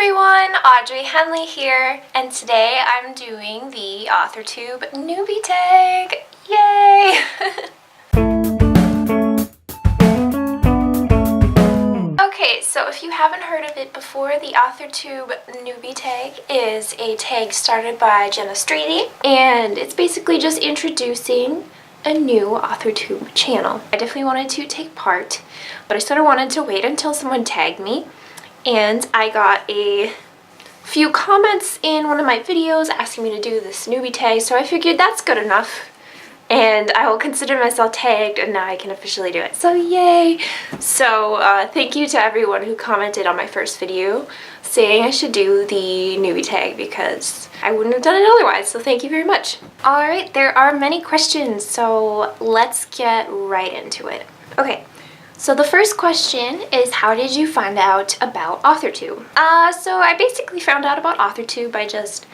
everyone, Audrey Henley here, and today I'm doing the AuthorTube Newbie Tag. Yay! Okay, so if you haven't heard of it before, the AuthorTube Newbie Tag is a tag started by Jenna Strady, and it's basically just introducing a new AuthorTube channel. I definitely wanted to take part, but I sort of wanted to wait until someone tagged me. And I got a few comments in one of my videos asking me to do this newbie tag, so I figured that's good enough. And I will consider myself tagged, and now I can officially do it. So yay! So thank you to everyone who commented on my first video saying I should do the newbie tag because I wouldn't have done it otherwise, so thank you very much. Alright, there are many questions, so let's get right into it. Okay. So the first question is, how did you find out about AuthorTube? So I basically found out about AuthorTube by just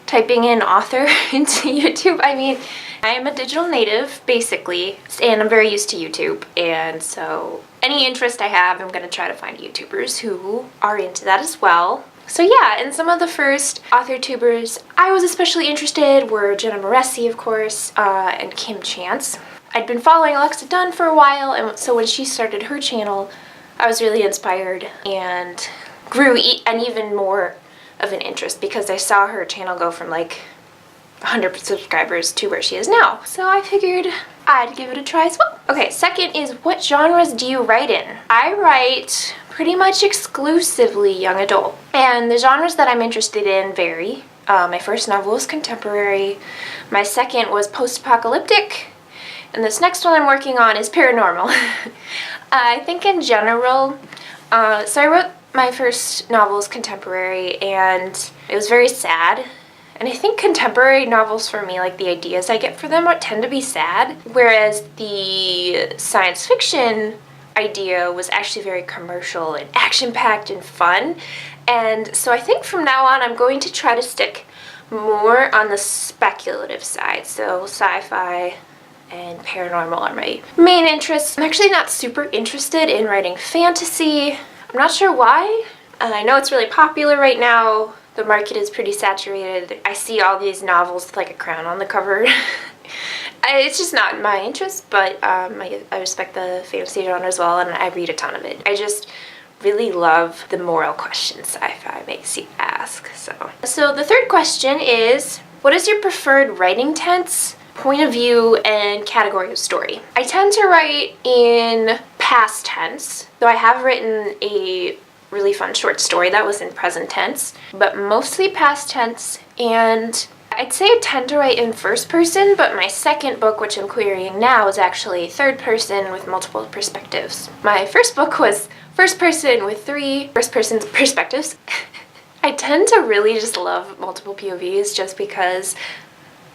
typing in author into YouTube. I mean, I am a digital native, basically, and I'm very used to YouTube, and so any interest I have, I'm going to try to find YouTubers who are into that as well. So yeah, and some of the first AuthorTubers I was especially interested were Jenna Moreci, of course, and Kim Chance. I'd been following Alexa Dunn for a while, and so when she started her channel, I was really inspired and grew an even more of an interest because I saw her channel go from like 100 subscribers to where she is now. So I figured I'd give it a try as well. Okay, second is, what genres do you write in? I write pretty much exclusively young adult, and the genres that I'm interested in vary. My first novel was contemporary, my second was post-apocalyptic, and this next one I'm working on is paranormal. I think in general, so I wrote my first novels contemporary, and it was very sad. And I think contemporary novels for me, like the ideas I get for them tend to be sad, whereas the science fiction idea was actually very commercial and action-packed and fun. And so I think from now on I'm going to try to stick more on the speculative side, so sci-fi and paranormal are my main interests. I'm actually not super interested in writing fantasy. I'm not sure why. I know it's really popular right now. The market is pretty saturated. I see all these novels with like a crown on the cover. It's just not my interest, but I respect the fantasy genre as well, and I read a ton of it. I just really love the moral questions sci-fi makes you ask. So the third question is, what is your preferred writing tense, point of view, and category of story? I tend to write in past tense, though I have written a really fun short story that was in present tense, but mostly past tense. And I'd say I tend to write in first person, but my second book, which I'm querying now, is actually third person with multiple perspectives. My first book was first person with 3 first person perspectives. I tend to really just love multiple POVs just because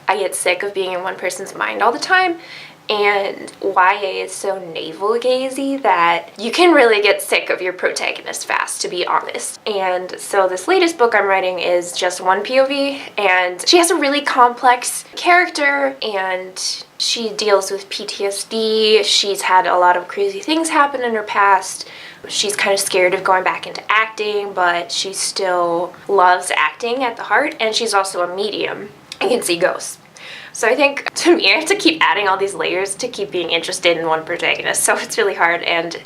I get sick of being in one person's mind all the time, and YA is so navel-gazy that you can really get sick of your protagonist fast, to be honest. And so this latest book I'm writing is just one POV, and she has a really complex character, and she deals with PTSD. She's had a lot of crazy things happen in her past. She's kind of scared of going back into acting, but she still loves acting at the heart, and she's also a medium and can see ghosts. So I think, to me, I have to keep adding all these layers to keep being interested in one protagonist, so it's really hard, and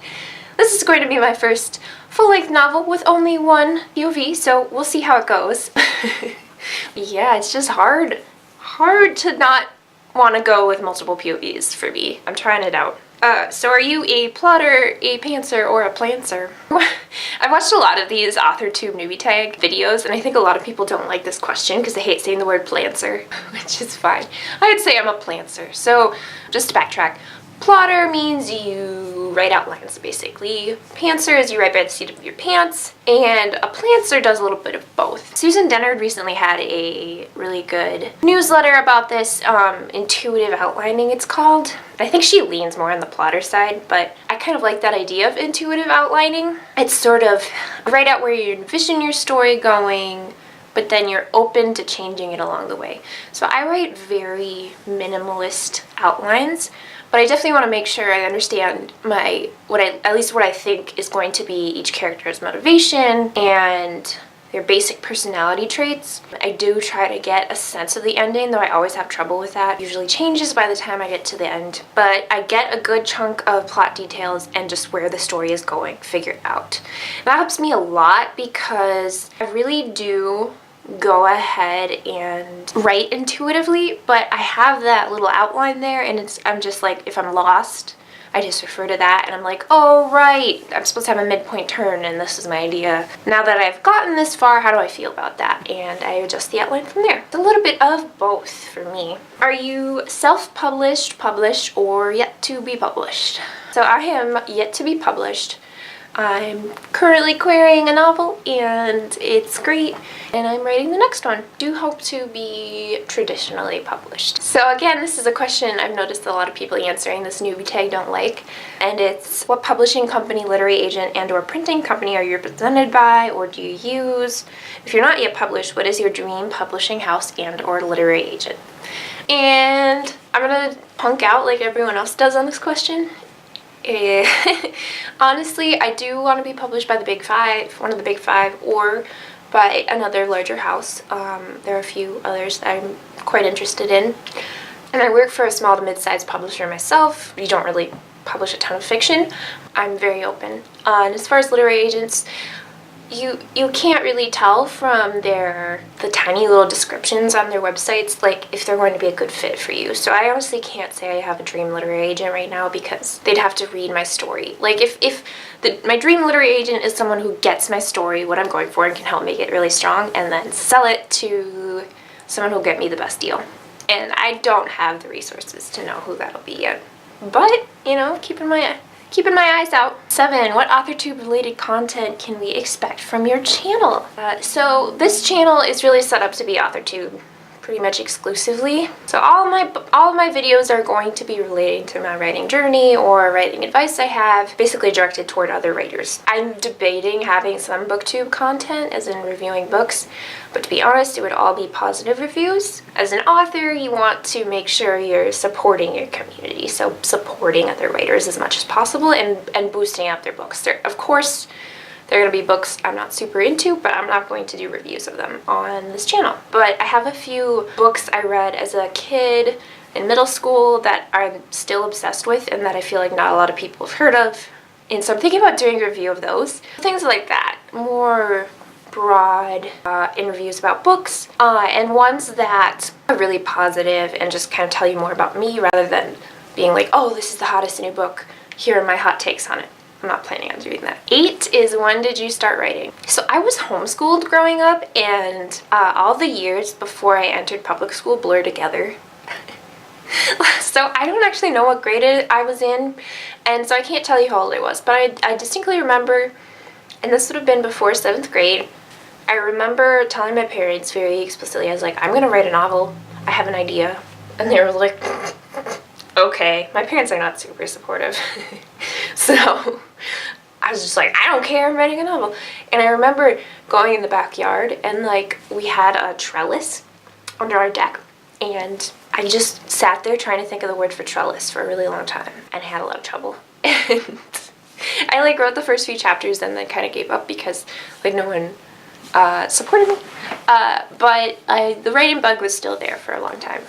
this is going to be my first full-length novel with only one POV, so we'll see how it goes. Yeah, it's just hard to not want to go with multiple POVs for me. I'm trying it out. So are you a plotter, a pantser, or a plantser? I've watched a lot of these AuthorTube Newbie Tag videos, and I think a lot of people don't like this question because they hate saying the word plantser, which is fine. I'd say I'm a plantser. So just to backtrack, plotter means you write outlines, basically. Pantser is you write by the seat of your pants, and a plantser does a little bit of both. Susan Dennard recently had a really good newsletter about this, intuitive outlining it's called. I think she leans more on the plotter side, but I kind of like that idea of intuitive outlining. It's sort of write out where you envision your story going, but then you're open to changing it along the way. So I write very minimalist outlines, but I definitely want to make sure I understand at least what I think is going to be each character's motivation and their basic personality traits. I do try to get a sense of the ending, though I always have trouble with that. It usually changes by the time I get to the end, but I get a good chunk of plot details and just where the story is going figured out. That helps me a lot because I really do go ahead and write intuitively, but I have that little outline there, and I'm just like, if I'm lost, I just refer to that and I'm like, oh right, I'm supposed to have a midpoint turn and this is my idea. Now that I've gotten this far, how do I feel about that? And I adjust the outline from there. It's a little bit of both for me. Are you self-published, published, or yet to be published? So I am yet to be published. I'm currently querying a novel and it's great, and I'm writing the next one. Do hope to be traditionally published. So again, this is a question I've noticed a lot of people answering this newbie tag don't like, and it's what publishing company, literary agent, and or printing company are you represented by or do you use? If you're not yet published, what is your dream publishing house and or literary agent? And I'm gonna punk out like everyone else does on this question. Honestly, I do want to be published by the big five, one of the big five, or by another larger house. There are a few others that I'm quite interested in. And I work for a small to mid-sized publisher myself. You don't really publish a ton of fiction. I'm very open. And as far as literary agents, you can't really tell from the tiny little descriptions on their websites, like, if they're going to be a good fit for you. So I honestly can't say I have a dream literary agent right now because they'd have to read my story. Like, if my dream literary agent is someone who gets my story, what I'm going for, and can help make it really strong, and then sell it to someone who'll get me the best deal. And I don't have the resources to know who that'll be yet. But, you know, keeping my eyes out. 7, what AuthorTube related content can we expect from your channel? So this channel is really set up to be AuthorTube pretty much exclusively. So all of my videos are going to be relating to my writing journey or writing advice I have, basically directed toward other writers. I'm debating having some booktube content, as in reviewing books, but to be honest, it would all be positive reviews. As an author, you want to make sure you're supporting your community, so supporting other writers as much as possible and boosting up their books. Of course, there are going to be books I'm not super into, but I'm not going to do reviews of them on this channel. But I have a few books I read as a kid in middle school that I'm still obsessed with and that I feel like not a lot of people have heard of. And so I'm thinking about doing a review of those. Things like that. More broad interviews about books and ones that are really positive and just kind of tell you more about me rather than being like, oh, this is the hottest new book. Here are my hot takes on it. I'm not planning on doing that. 8 is, when did you start writing? So I was homeschooled growing up, and all the years before I entered public school blur together. So I don't actually know what grade I was in, and so I can't tell you how old I was, but I distinctly remember, and this would have been before 7th grade, I remember telling my parents very explicitly, I was like, I'm gonna write a novel, I have an idea, and they were like, okay. My parents are not super supportive. So I was just like, I don't care, I'm writing a novel. And I remember going in the backyard and like we had a trellis under our deck, and I just sat there trying to think of the word for trellis for a really long time and had a lot of trouble. And I like wrote the first few chapters and then kind of gave up because like no one supported me. But the writing bug was still there for a long time.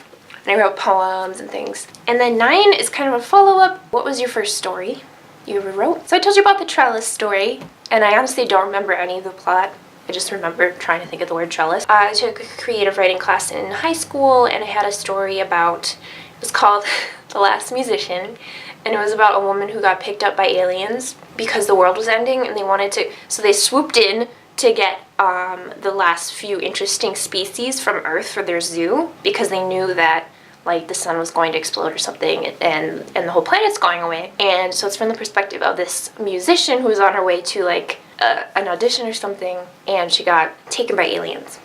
And I wrote poems and things. And then 9 is kind of a follow-up. What was your first story you ever wrote? So I told you about the trellis story, and I honestly don't remember any of the plot. I just remember trying to think of the word trellis. I took a creative writing class in high school, and I had a story about, it was called The Last Musician, and it was about a woman who got picked up by aliens because the world was ending, and they wanted to, so they swooped in to get the last few interesting species from Earth for their zoo because they knew that like the sun was going to explode or something and the whole planet's going away. And so it's from the perspective of this musician who was on her way to like an audition or something, and she got taken by aliens.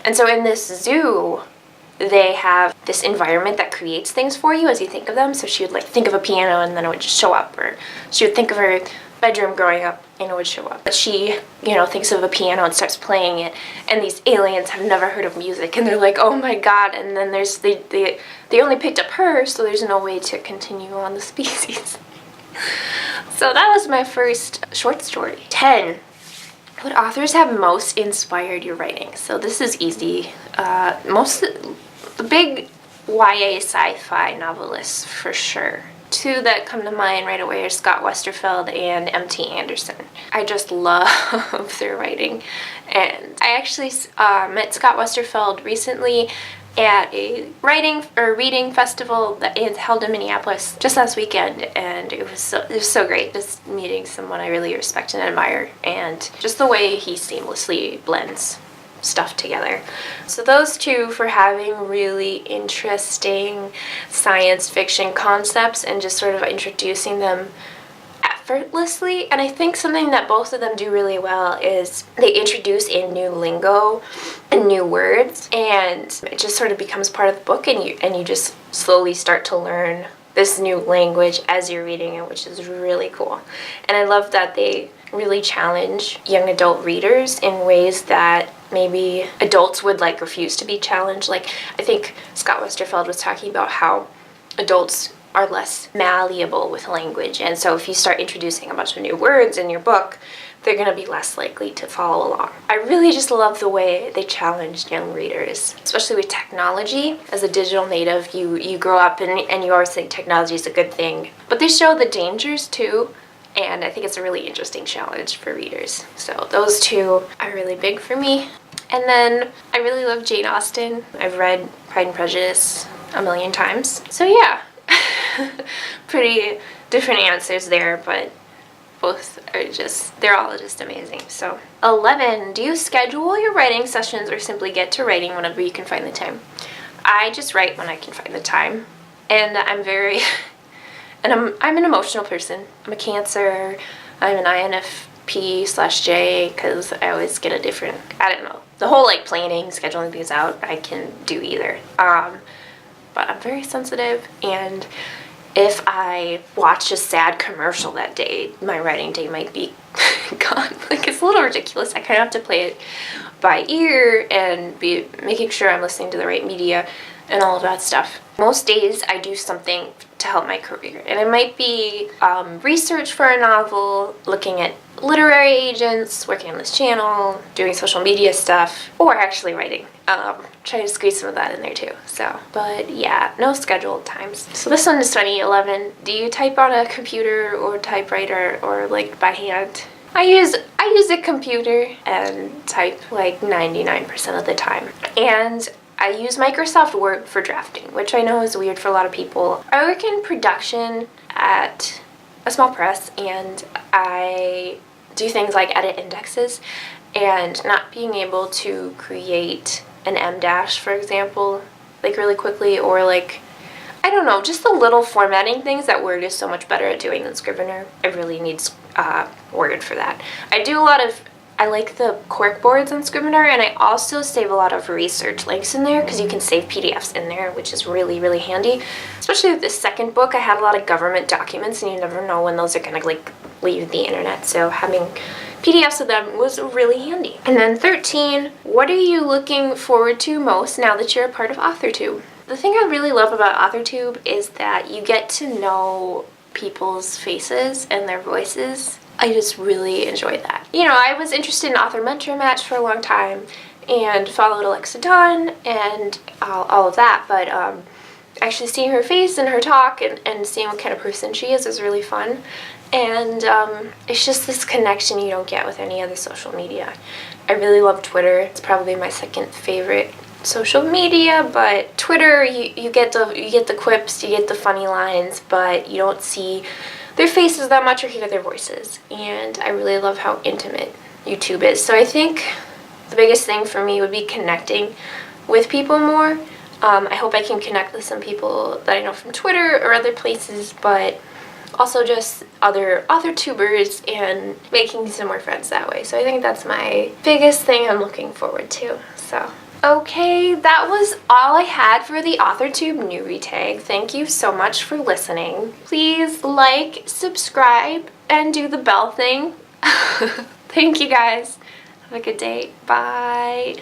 And so in this zoo, they have this environment that creates things for you as you think of them. So she would like think of a piano and then it would just show up, or she would think of her bedroom growing up and it would show up. But she, you know, thinks of a piano and starts playing it, and these aliens have never heard of music and they're like, oh my god. And then there's they only picked up her, so there's no way to continue on the species. So that was my first short story. 10. What authors have most inspired your writing? So this is easy. The big YA sci-fi novelists for sure. Two that come to mind right away are Scott Westerfeld and M.T. Anderson. I just love their writing. And I actually met Scott Westerfeld recently at a reading festival that is held in Minneapolis just last weekend, and it was so great just meeting someone I really respect and admire, and just the way he seamlessly blends stuff together. So those two for having really interesting science fiction concepts and just sort of introducing them effortlessly. And I think something that both of them do really well is they introduce in new lingo and new words, and it just sort of becomes part of the book, and you just slowly start to learn this new language as you're reading it, which is really cool. And I love that they really challenge young adult readers in ways that maybe adults would like refuse to be challenged. Like, I think Scott Westerfeld was talking about how adults are less malleable with language, and so if you start introducing a bunch of new words in your book, they're going to be less likely to follow along. I really just love the way they challenge young readers, especially with technology. As a digital native, you grow up and you always think technology is a good thing, but they show the dangers too, and I think it's a really interesting challenge for readers. So those two are really big for me. And then I really love Jane Austen. I've read Pride and Prejudice a million times. So yeah, pretty different answers there, but both are they're all just amazing. So 11, do you schedule your writing sessions or simply get to writing whenever you can find the time? I just write when I can find the time, and I'm an emotional person. I'm a Cancer. I'm an INFP/J because I always get a different, I don't know, the whole like planning, scheduling things out, I can do either. But I'm very sensitive, and if I watch a sad commercial that day, my writing day might be gone. Like, it's a little ridiculous. I kind of have to play it by ear and be making sure I'm listening to the right media and all of that stuff. Most days I do something to help my career, and it might be research for a novel, looking at literary agents, working on this channel, doing social media stuff, or actually writing. Try to squeeze some of that in there too. So, but yeah, no scheduled times. So this one is 2011. Do you type on a computer or typewriter or like by hand? I use a computer and type like 99% of the time. And I use Microsoft Word for drafting, which I know is weird for a lot of people. I work in production at a small press, and I do things like edit indexes, and not being able to create an M dash, for example, like really quickly, or like, I don't know, just the little formatting things that Word is so much better at doing than Scrivener. I really need Word for that. I like the cork boards in Scrivener, and I also save a lot of research links in there because you can save PDFs in there, which is really, really handy. Especially with this second book, I had a lot of government documents, and you never know when those are going to like leave the internet, so having PDFs of them was really handy. And then 13, what are you looking forward to most now that you're a part of AuthorTube? The thing I really love about AuthorTube is that you get to know people's faces and their voices. I just really enjoyed that. You know, I was interested in Author Mentor Match for a long time and followed Alexa Dawn and all of that, but actually seeing her face and her talk and seeing what kind of person she is really fun. And it's just this connection you don't get with any other social media. I really love Twitter. It's probably my second favorite social media, but Twitter, you get the quips, you get the funny lines, but you don't see their faces that much or hear their voices. And I really love how intimate YouTube is. So I think the biggest thing for me would be connecting with people more. I hope I can connect with some people that I know from Twitter or other places, but also just other AuthorTubers and making some more friends that way. So I think that's my biggest thing I'm looking forward to. So, okay, that was all I had for the AuthorTube Newbie Tag. Thank you so much for listening. Please like, subscribe, and do the bell thing. Thank you guys. Have a good day. Bye.